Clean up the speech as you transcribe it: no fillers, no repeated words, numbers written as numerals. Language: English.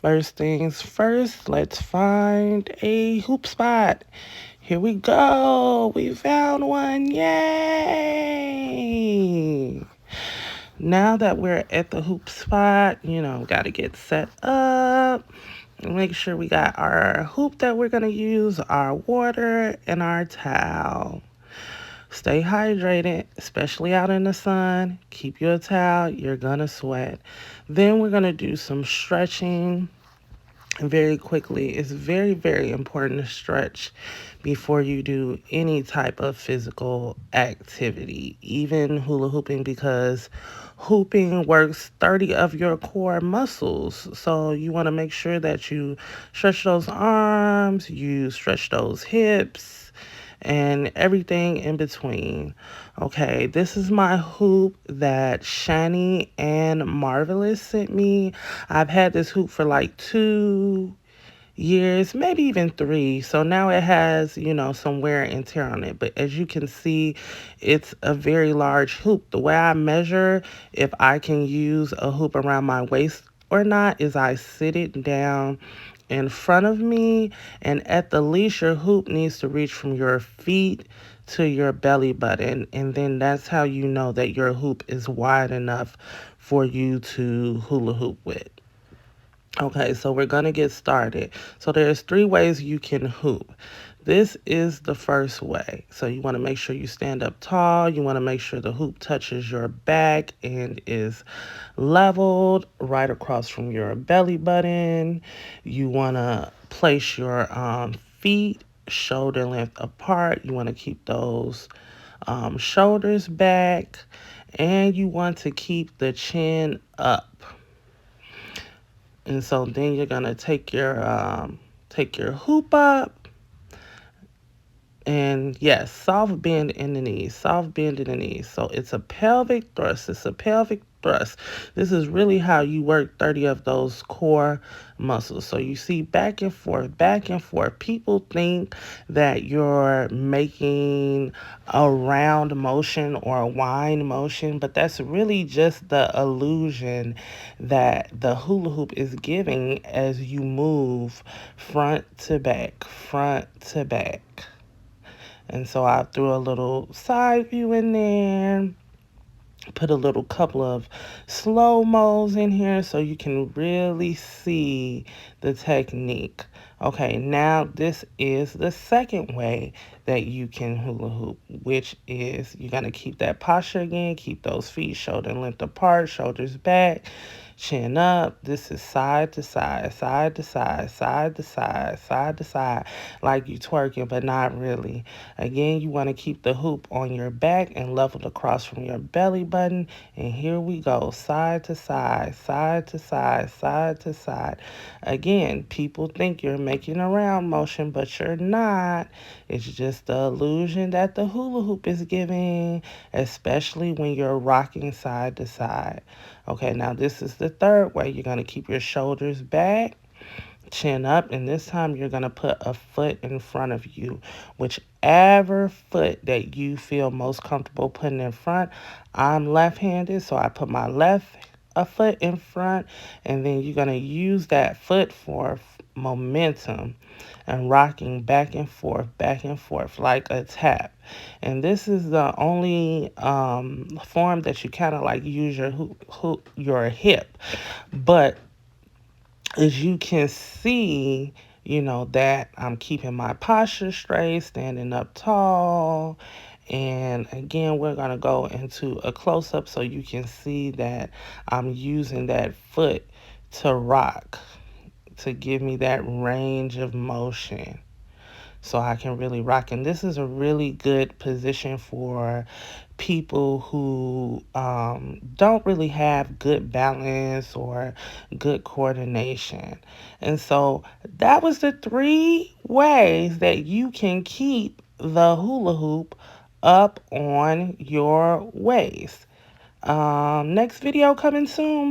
First things first, let's find a hoop spot. Here we go. We found one. Yay! Now that we're at the hoop spot, got to get set up. Make sure we got our hoop that we're going to use, our water, and our towel. Stay hydrated, especially out in the sun. Keep your towel, you're going to sweat. Then we're going to do some stretching very quickly. It's very, very important to stretch before you do any type of physical activity, even hula hooping, because hooping works 30 of your core muscles. So you want to make sure that you stretch those arms, you stretch those hips, and everything in between. Okay, this is my hoop that Shani and Marvelous sent me. I've had this hoop for like 2 years, maybe even 3. So now it has, some wear and tear on it. But as you can see, it's a very large hoop. The way I measure if I can use a hoop around my waist or not is I sit it down in front of me, and at the least your hoop needs to reach from your feet to your belly button, and then that's how you know that your hoop is wide enough for you to hula hoop with. Okay, so we're gonna get started. So there's 3 ways you can hoop. This is the first way. So you want to make sure you stand up tall. You want to make sure the hoop touches your back and is leveled right across from your belly button. You want to place your feet shoulder length apart. You want to keep those shoulders back, and you want to keep the chin up. And so then you're gonna take your hoop up, and yes, soft bend in the knees, soft bend in the knees. So it's a pelvic thrust. It's a pelvic thrust. This is really how you work 30 of those core muscles. So you see back and forth, back and forth. People think that you're making a round motion or a wind motion, but that's really just the illusion that the hula hoop is giving as you move front to back, front to back. And so I threw a little side view in there, put a little couple of slow-mos in here so you can really see the technique. Okay, now this is the second way that you can hula hoop, which is you're going to keep that posture again, keep those feet shoulder length apart, shoulders back, chin up. This is side to side, side to side, side to side, side to side, like you twerking, but not really. Again, you want to keep the hoop on your back and leveled across from your belly button. And here we go, side to side, side to side, side to side. Again, people think you're making a round motion, but you're not. It's just the illusion that the hula hoop is giving, especially when you're rocking side to side. Okay, now this is the third way. You're going to keep your shoulders back, chin up, and this time you're going to put a foot in front of you. Whichever foot that you feel most comfortable putting in front. I'm left-handed, so I put my left a foot in front, and then you're going to use that foot for momentum and rocking back and forth like a tap. And this is the only form that you kind of like use your hip. But as you can see, that I'm keeping my posture straight, standing up tall. And again, we're going to go into a close-up so you can see that I'm using that foot to rock, to give me that range of motion so I can really rock. And this is a really good position for people who don't really have good balance or good coordination. And so that was the 3 ways that you can keep the hula hoop up on your waist. Next video coming soon.